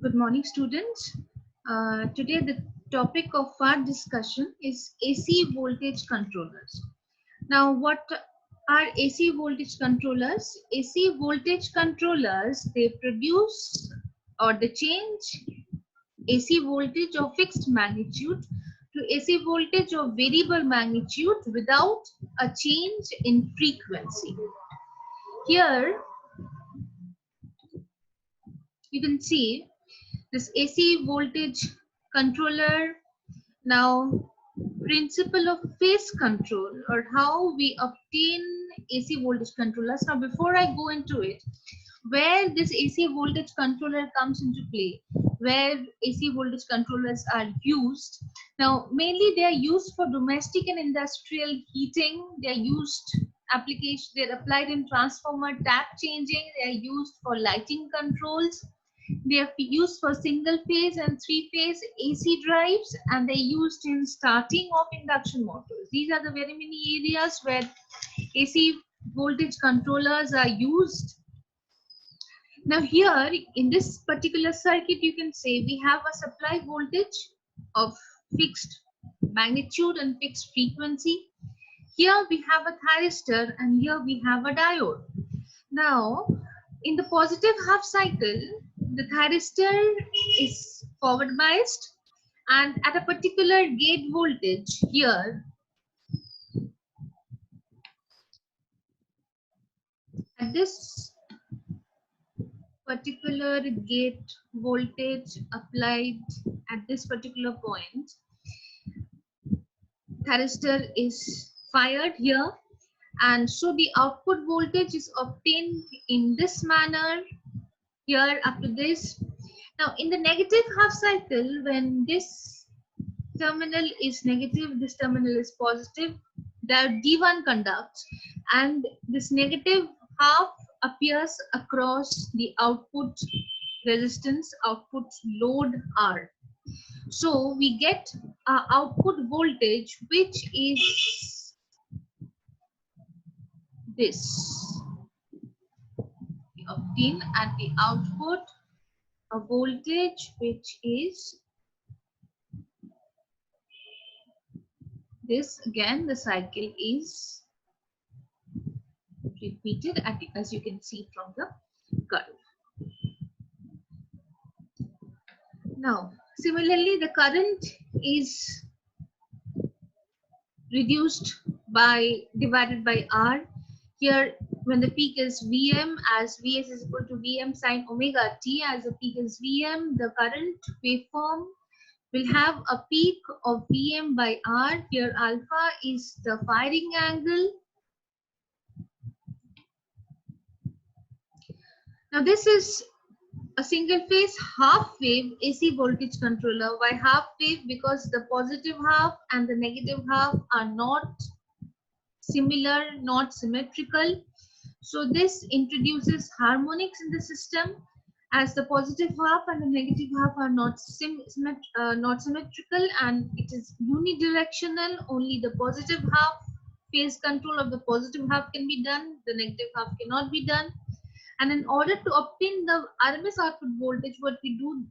Good morning, students. Today, the topic of our discussion is AC voltage controllers. Now, what are AC voltage controllers? AC voltage controllers, they produce or they change AC voltage of fixed magnitude to AC voltage of variable magnitude without a change in frequency. Here, you can see this AC voltage controller. Now, principle of phase control or how we obtain AC voltage controllers. Now, before I go into it, where this AC voltage controller comes into play, where AC voltage controllers are used. Now, mainly they are used for domestic and industrial heating. They are used application. They are applied in transformer tap changing. They are used for lighting controls. They are used for single phase and three phase AC drives, and they're used in starting of induction motors. These are the very many areas where AC voltage controllers are used. Now here in this particular circuit, you can say we have a supply voltage of fixed magnitude and fixed frequency. Here we have a thyristor and here we have a diode. Now, in the positive half cycle, the thyristor is forward biased, and at a particular gate voltage here, at this particular gate voltage applied at this particular point, thyristor is fired here, and so the output voltage is obtained in this manner here up to this. Now in the negative half cycle, when this terminal is negative, this terminal is positive, the D1 conducts, and this negative half appears across the output resistance, output load R. So we get output voltage which is this. We obtain at the output a voltage which is this. Again, the cycle is repeated as you can see from the curve. Now, similarly, the current is reduced by divided by R. Here, when the peak is Vm, as Vs is equal to Vm sine omega t, as the peak is Vm, the current waveform will have a peak of Vm by R. Here, alpha is the firing angle. Now, this is a single phase half wave AC voltage controller. Why half wave? Because the positive half and the negative half are not similar, not symmetrical. So this introduces harmonics in the system, as the positive half and the negative half are not symmetrical, and it is unidirectional. Only the positive half phase control of the positive half can be done, the negative half cannot be done. And in order to obtain the RMS output voltage, what we do,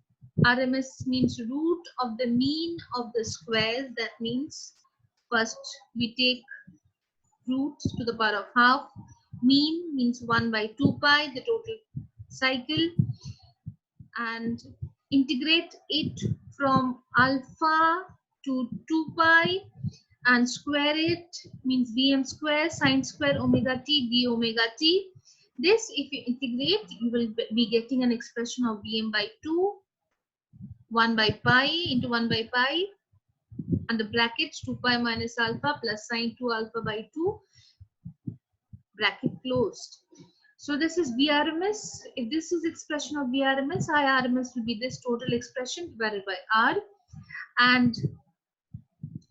RMS means root of the mean of the squares. That means first we take root to the power of half. Mean means 1 by 2 pi, the total cycle, and integrate it from alpha to 2 pi, and square it means Vm square sine square omega t d omega t. This, if you integrate, you will be getting an expression of Vm by 2, 1 by pi into 1 by pi, and the brackets 2 pi minus alpha plus sine 2 alpha by 2, bracket closed. So this is Vrms. If this is expression of Vrms, Irms will be this total expression divided by R, and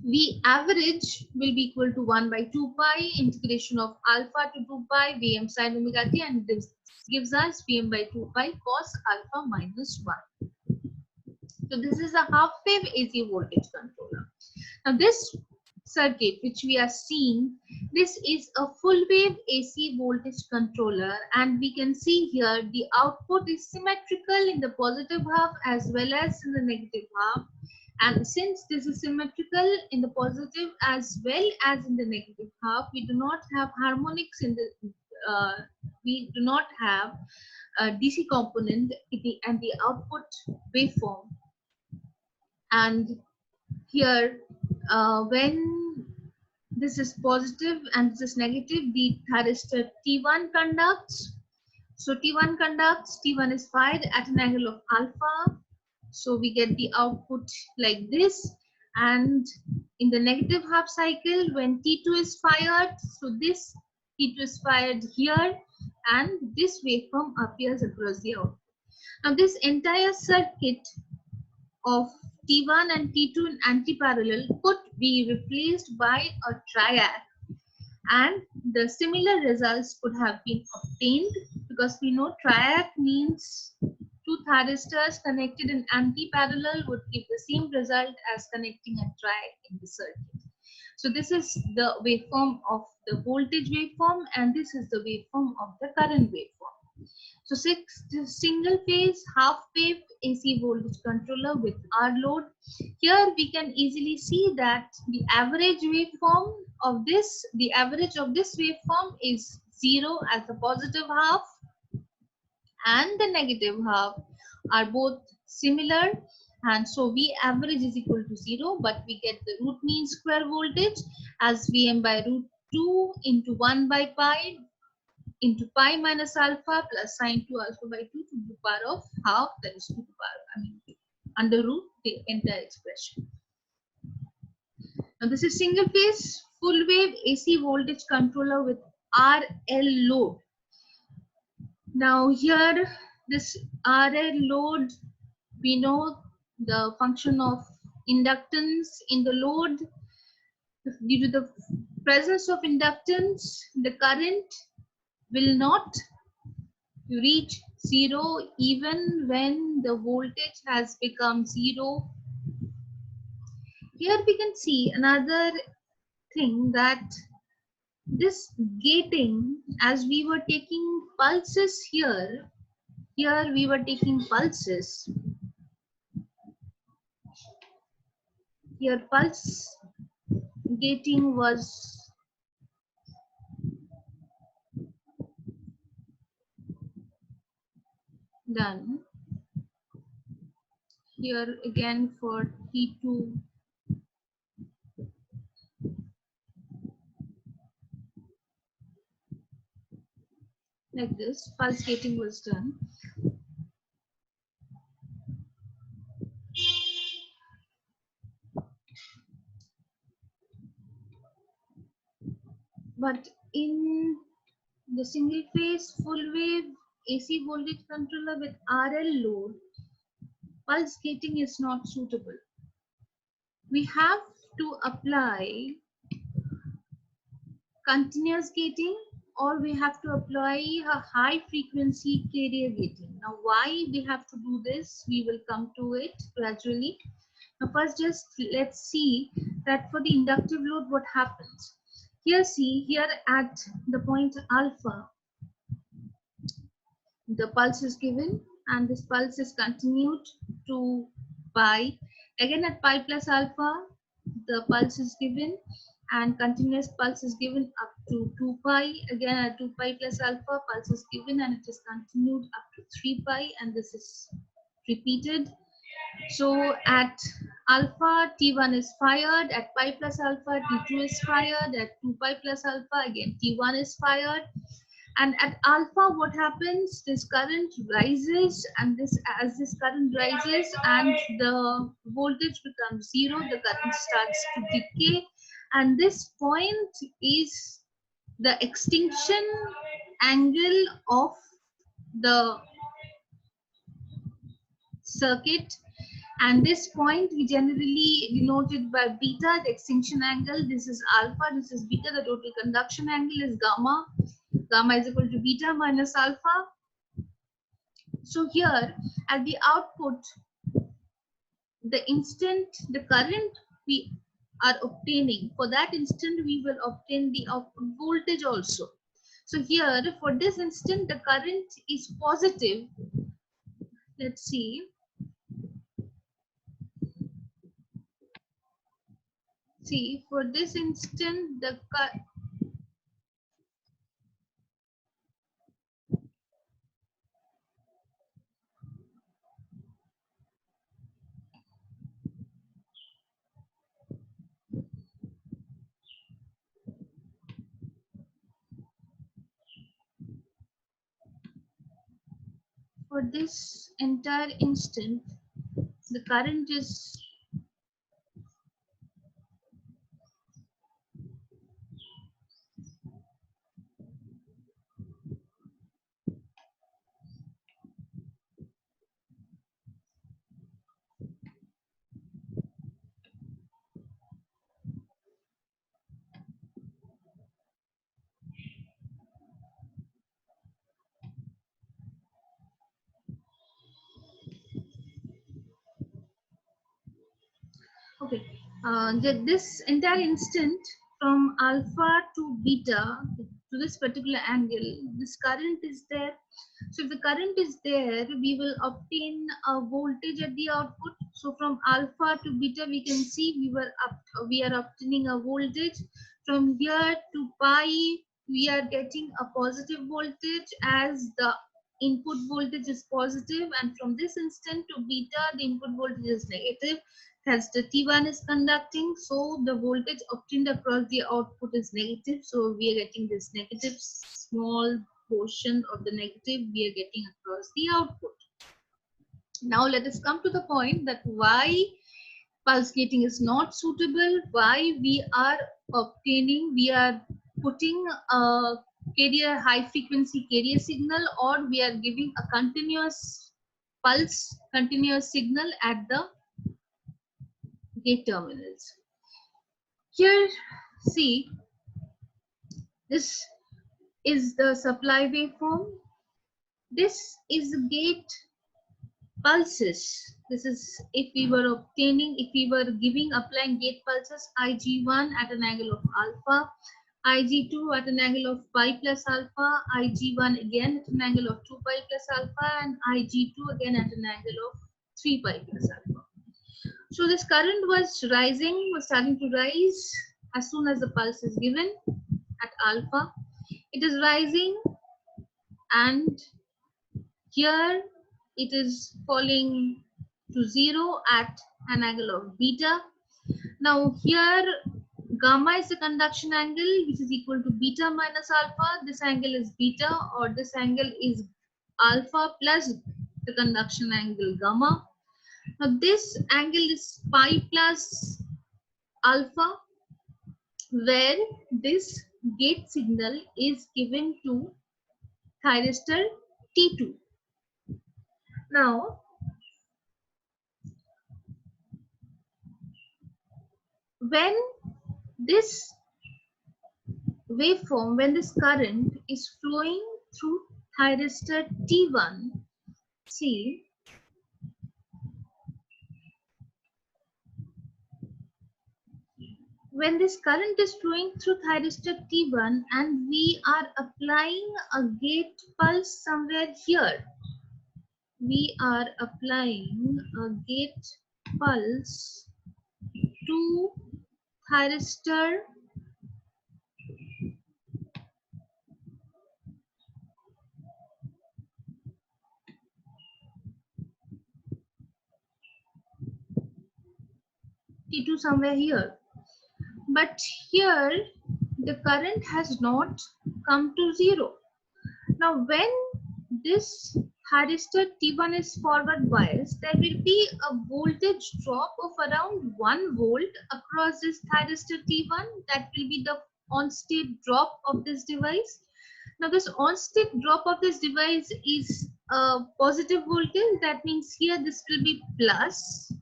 V average will be equal to 1 by 2 pi integration of alpha to 2 pi Vm sine omega t, and this gives us Vm by 2 pi cos alpha minus 1. So this is a half wave AC voltage controller. Now this circuit which we are seeing, this is a full wave AC voltage controller, and we can see here the output is symmetrical in the positive half as well as in the negative half. And since this is symmetrical in the positive as well as in the negative half, we do not have harmonics in the we do not have a DC component in and the output waveform. And here, when this is positive and this is negative, the thyristor T1 conducts. So T1 conducts, T1 is fired at an angle of alpha. So we get the output like this. And in the negative half cycle, when T2 is fired, so this T2 is fired here, and this waveform appears across the output. Now this entire circuit of T1 and T2 in antiparallel could be replaced by a triac, and the similar results could have been obtained, because we know triac means two thyristors connected in antiparallel would give the same result as connecting a triac in the circuit. So this is the waveform of the voltage waveform, and this is the waveform of the current waveform. So single phase half wave AC voltage controller with R load. Here we can easily see that the average waveform of this, the average of this waveform is 0 as the positive half and the negative half are both similar, and so V average is equal to 0, but we get the root mean square voltage as Vm by root 2 into 1 by pi into pi minus alpha plus sine 2 alpha by 2 to the power of half, that is 2 to the power, under root the entire expression. Now this is single phase full wave AC voltage controller with RL load. Now here this RL load, we know the function of inductance in the load. Due to the presence of inductance, the current will not reach 0 even when the voltage has become 0. Here we can see another thing, that this gating, as we were taking pulses here we were taking pulses. Here pulse gating was done. Here again for T2 like this, pulse gating was done. But in the single phase full wave AC voltage controller with RL load, pulse gating is not suitable. We have to apply continuous gating, or we have to apply a high frequency carrier gating. Now why we have to do this, we will come to it gradually. Now first just let's see that for the inductive load what happens. Here see, here at the point alpha, the pulse is given and this pulse is continued to pi. Again at pi plus alpha, the pulse is given and continuous pulse is given up to 2 pi. Again at 2 pi plus alpha, pulse is given and it is continued up to 3 pi, and this is repeated. So at alpha, T1 is fired, at pi plus alpha, T2 is fired, at 2 pi plus alpha, again T1 is fired. And at alpha, what happens? This current rises, and as this current rises and the voltage becomes 0, the current starts to decay. And this point is the extinction angle of the circuit. And this point we generally denote it by beta, the extinction angle. This is alpha, this is beta, the total conduction angle is gamma. Gamma is equal to beta minus alpha. So here at the output, the instant the current we are obtaining, for that instant we will obtain the output voltage also. So here for this instant the current is positive. Let's see. See, for this instant the for this entire instant the current is okay. This entire instant from alpha to beta to this particular angle, this current is there. So if the current is there, we will obtain a voltage at the output. So from alpha to beta, we can see we are obtaining a voltage. From here to pi, we are getting a positive voltage as the input voltage is positive, and from this instant to beta, the input voltage is negative. As the T1 is conducting, so the voltage obtained across the output is negative. So we are getting this negative small portion of the negative we are getting across the output. Now let us come to the point that why pulse gating is not suitable, why we are putting a carrier high frequency carrier signal, or we are giving a continuous pulse, continuous signal at the gate terminals. Here, see, this is the supply waveform. This is the gate pulses. This is if we were applying gate pulses Ig1 at an angle of alpha, Ig2 at an angle of pi plus alpha, Ig1 again at an angle of 2 pi plus alpha, and Ig2 again at an angle of 3 pi plus alpha. So this current was starting to rise as soon as the pulse is given at alpha. It is rising, and here it is falling to 0 at an angle of beta. Now here gamma is the conduction angle, which is equal to beta minus alpha. This angle is beta, or this angle is alpha plus the conduction angle gamma. Now this angle is pi plus alpha, where this gate signal is given to thyristor T2. Now, when this waveform, when this current is flowing through thyristor T1, see, when this current is flowing through thyristor T1 and we are applying a gate pulse somewhere here, we are applying a gate pulse to thyristor T2 somewhere here. But here the current has not come to 0. Now when this thyristor T1 is forward biased, there will be a voltage drop of around 1 volt across this thyristor T1. That will be the on-state drop of this device. Now this on-state drop of this device is a positive voltage. That means here this will be plus,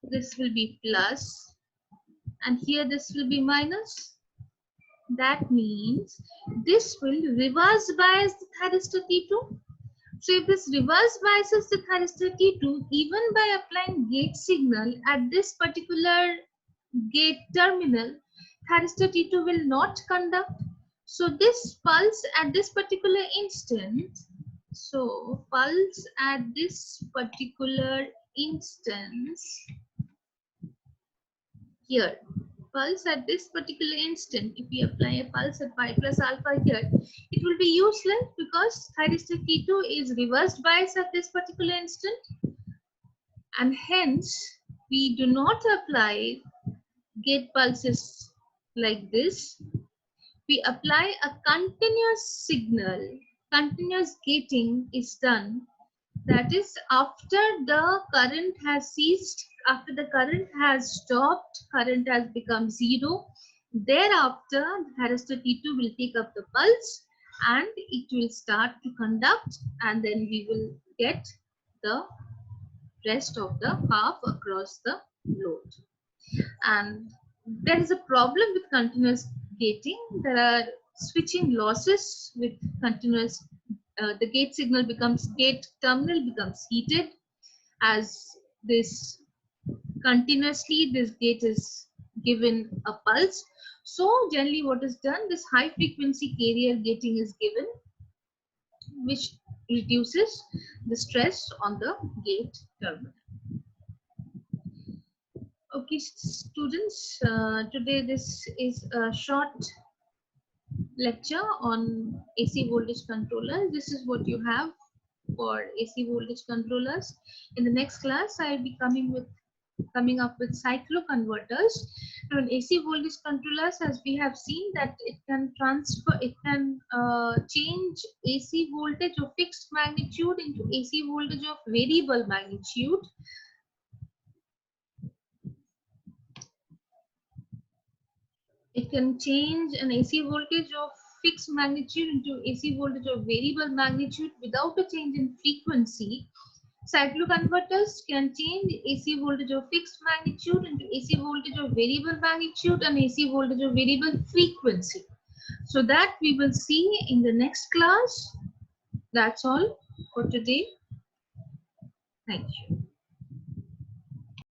this will be plus, and here this will be minus. That means this will reverse bias the thyristor T2. So if this reverse biases the thyristor T2, even by applying gate signal at this particular gate terminal, thyristor T2 will not conduct. So this pulse at this particular instant, so pulse at this particular instance here, pulse at this particular instant, if we apply a pulse at pi plus alpha here, it will be useless because thyristor T2 is reversed bias at this particular instant, and hence we do not apply gate pulses like this. We apply a continuous signal. Continuous gating is done. That is, after the current has ceased, after the current has stopped, current has become zero. Thereafter, the thyristor T2 will take up the pulse and it will start to conduct, and then we will get the rest of the half across the load. And there is a problem with continuous gating. There are switching losses with continuous. The gate signal becomes, gate terminal becomes heated as this continuously this gate is given a pulse. So generally what is done, this high frequency carrier gating is given, which reduces the stress on the gate terminal. Okay, students, today this is a short lecture on AC voltage controller. This is what you have for AC voltage controllers. In the next class, I'll be coming up with cycloconverters. Now, in AC voltage controllers, as we have seen that it can transfer, it can change AC voltage of fixed magnitude into AC voltage of variable magnitude. It can change an AC voltage of fixed magnitude into AC voltage of variable magnitude without a change in frequency. Cycloconverters can change AC voltage of fixed magnitude into AC voltage of variable magnitude and AC voltage of variable frequency. So that we will see in the next class. That's all for today. Thank you.